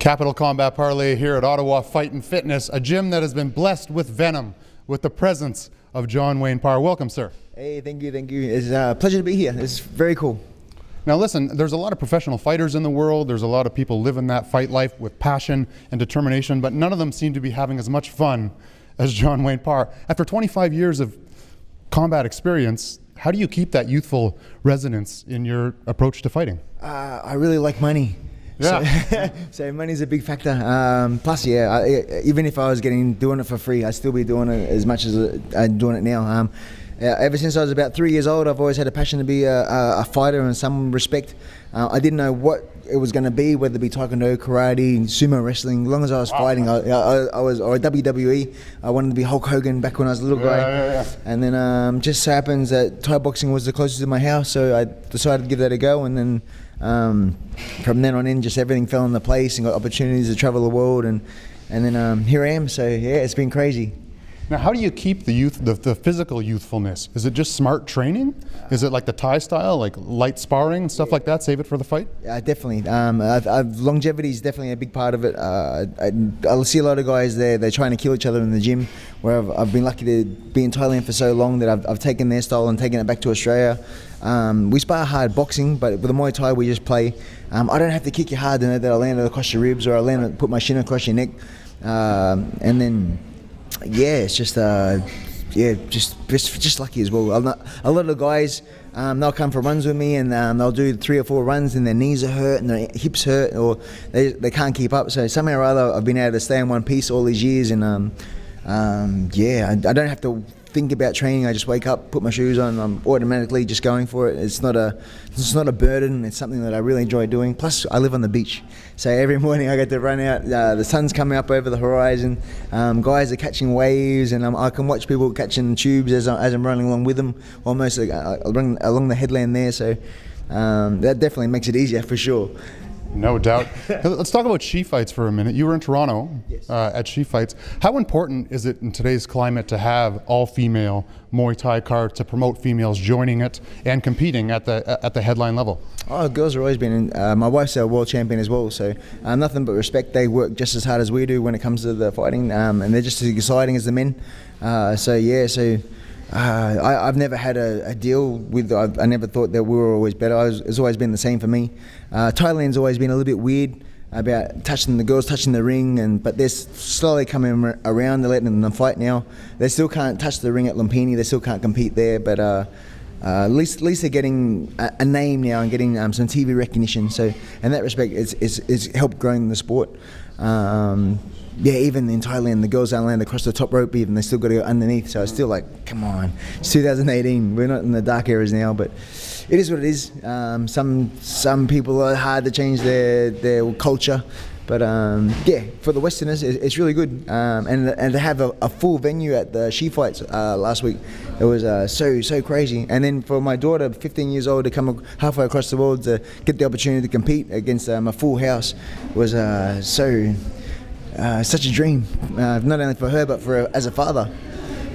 Capital Combat Parley here at Ottawa Fight Fitness, a gym that has been blessed with venom, with the presence of John Wayne Parr. Welcome, sir. Hey, thank you. It's a pleasure to be here. It's very cool. Now listen, there's a lot of professional fighters in the world. There's a lot of people living that fight life with passion and determination, but none of them seem to be having as much fun as John Wayne Parr. After 25 years of combat experience, how do you keep that youthful resonance in your approach to fighting? I really like money. Yeah. So money's a big factor. Plus, even if I was doing it for free, I'd still be doing it as much as I'm doing it now. Ever since I was about 3 years old, I've always had a passion to be a fighter in some respect. I didn't know what it was going to be, whether it be taekwondo, karate, sumo wrestling. As long as I was fighting, I was, or WWE. I wanted to be Hulk Hogan back when I was a little guy. Yeah. And then just so happens that Thai boxing was the closest to my house, so I decided to give that a go. And then from then on in, just everything fell into place and got opportunities to travel the world. And then here I am. So yeah, it's been crazy. Now, how do you keep the physical youthfulness? Is it just smart training? Is it like the Thai style, like light sparring and stuff like that? Save it for the fight? Yeah, definitely. Longevity is definitely a big part of it. I see a lot of guys they're trying to kill each other in the gym. Where I've been lucky to be in Thailand for so long that I've taken their style and taken it back to Australia. We spar hard boxing, but with the Muay Thai we just play. I don't have to kick you hard to know that I land across your ribs or I put my shin across your neck, and then. Yeah, it's just just lucky as well. A lot of the guys, they'll come for runs with me and they'll do 3 or 4 runs and their knees are hurt and their hips hurt or they can't keep up. So somehow or other I've been able to stay in one piece all these years and I don't have to think about training. I just wake up, put my shoes on, I'm automatically just going for it. It's not a burden. It's something that I really enjoy doing. Plus, I live on the beach, so every morning I get to run out. The sun's coming up over the horizon. Guys are catching waves, and I can watch people catching tubes as I'm running along with them. Almost like I run along the headland there, so that definitely makes it easier for sure. No doubt. Let's talk about Shefights for a minute. You were in Toronto. Yes. At Shefights. How important is it in today's climate to have all-female Muay Thai card to promote females joining it and competing at the headline level? Oh, girls have always been in. My wife's a world champion as well, so nothing but respect. They work just as hard as we do when it comes to the fighting, and they're just as exciting as the men. I've never had a deal with. I never thought that we were always better. It's always been the same for me. Thailand's always been a little bit weird about the girls touching the ring, but they're slowly coming around. They're letting them fight now. They still can't touch the ring at Lumpini. They still can't compete there, but at least they're getting a name now and getting some TV recognition. So in that respect, it's helped growing the sport. Even in Thailand, the girls don't land across the top rope even. They still got to go underneath. So it's still like, come on, it's 2018. We're not in the dark eras now, but it is what it is. Some people are hard to change their culture. But for the Westerners, it's really good. And to have a full venue at the Shefights last week, it was so crazy. And then for my daughter, 15 years old, to come halfway across the world to get the opportunity to compete against a full house was such a dream, not only for her but as a father.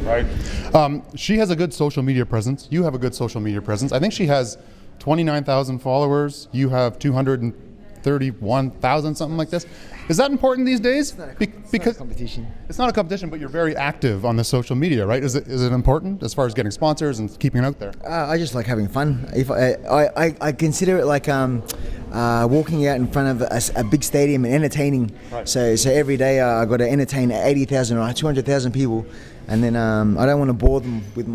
Right. She has a good social media presence. You have a good social media presence. I think she has 29,000 followers. You have 231,000, something like this. Is that important these days? It's not a competition. It's not a competition, but you're very active on the social media, right? Is it important as far as getting sponsors and keeping out there? I just like having fun. If I consider it like walking out in front of a big stadium and entertaining. Right. So every day I got to entertain 80,000 or 200,000 people, and then I don't want to bore them with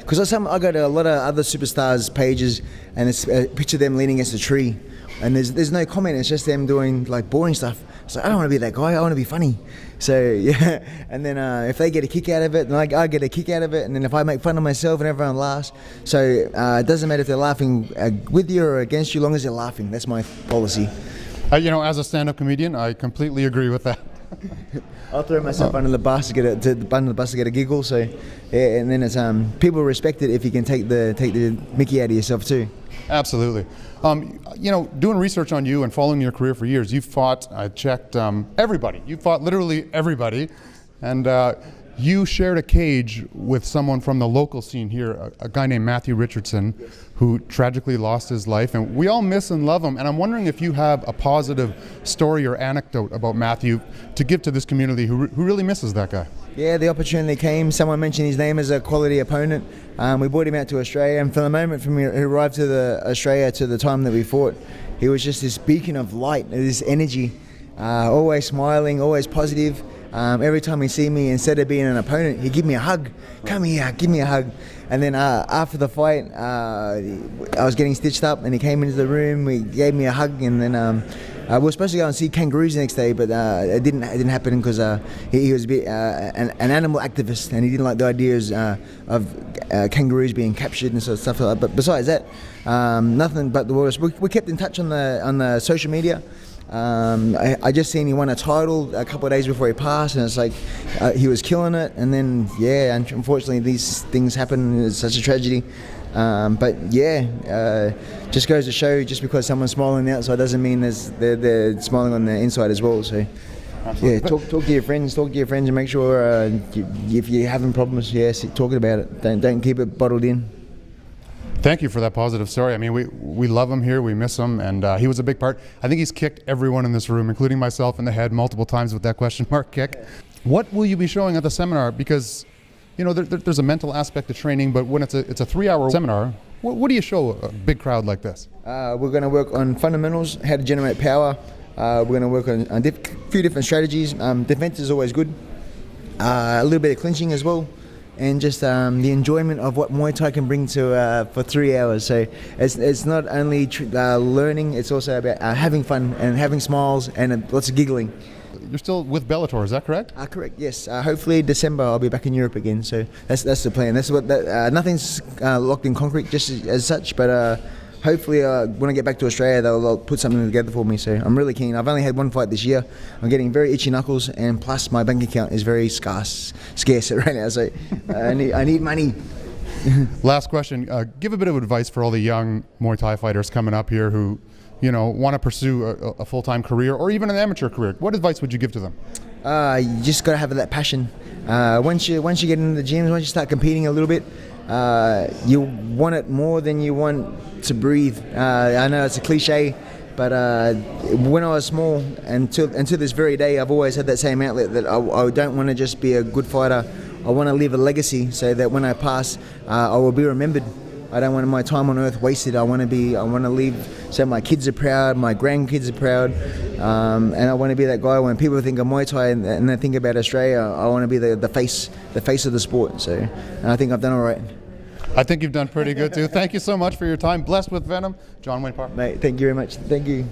because I go to a lot of other superstars' pages and it's a picture of them leaning against a tree. And there's no comment, it's just them doing like boring stuff. So I don't want to be that guy, I want to be funny. So yeah, and then if they get a kick out of it, then I get a kick out of it, and then if I make fun of myself and everyone laughs. So it doesn't matter if they're laughing with you or against you, as long as they're laughing. That's my policy. As a stand-up comedian, I completely agree with that. I'll throw myself under the bus to get a giggle. So yeah, and then it's people respect it if you can take the mickey out of yourself too. Absolutely. Doing research on you and following your career for years, you've fought, I checked, everybody. You've fought literally everybody. And You shared a cage with someone from the local scene here, a guy named Matthew Richardson, who tragically lost his life, and we all miss and love him. And I'm wondering if you have a positive story or anecdote about Matthew to give to this community who really misses that guy. Yeah, the opportunity came. Someone mentioned his name as a quality opponent. We brought him out to Australia, and from the moment from he arrived to Australia to the time that we fought, he was just this beacon of light, this energy, always smiling, always positive. Every time he see me, instead of being an opponent, he'd give me a hug. Come here, give me a hug. And then after the fight, I was getting stitched up, and he came into the room. He gave me a hug, and then we were supposed to go and see kangaroos the next day, but it didn't happen because he was a bit an animal activist, and he didn't like the ideas of kangaroos being captured and sort of stuff like that. But besides that, nothing but the worst. We kept in touch on the social media. I just seen he won a title a couple of days before he passed, and it's like he was killing it. And then unfortunately these things happen. It's such a tragedy. But just goes to show, just because someone's smiling on the outside doesn't mean they're smiling on the inside as well. So absolutely. Talk to your friends, and make sure if you're having problems, talking about it. Don't keep it bottled in. Thank you for that positive story. I mean, we love him here, we miss him, and he was a big part. I think he's kicked everyone in this room, including myself, in the head multiple times with that question mark kick. What will you be showing at the seminar? Because, you know, there's a mental aspect to training, but when it's a 3-hour seminar, what do you show a big crowd like this? We're going to work on fundamentals, how to generate power. We're going to work on a few different strategies. Defense is always good. A little bit of clinching as well. And just the enjoyment of what Muay Thai can bring to for 3 hours. So it's not only learning; it's also about having fun and having smiles and lots of giggling. You're still with Bellator, is that correct? Correct. Yes. Hopefully December I'll be back in Europe again. So that's the plan. That's what nothing's locked in concrete just as such, but. Hopefully, when I get back to Australia, they'll put something together for me. So I'm really keen. I've only had one fight this year. I'm getting very itchy knuckles, and plus my bank account is very scarce right now. So I need money. Last question. Give a bit of advice for all the young Muay Thai fighters coming up here who, you know, want to pursue a full-time career or even an amateur career. What advice would you give to them? You just got to have that passion. Once you get into the gyms, once you start competing a little bit, you want it more than you want to breathe. I know it's a cliche, but when I was small, until this very day, I've always had that same outlet that I don't want to just be a good fighter. I want to leave a legacy so that when I pass, I will be remembered. I don't want my time on earth wasted. I want to leave so my kids are proud, my grandkids are proud, and I want to be that guy when people think of Muay Thai and they think about Australia. I want to be the face of the sport. So, and I think I've done all right. I think you've done pretty good too. Thank you so much for your time. Blessed with venom, John Wayne Parr. Mate, thank you very much. Thank you.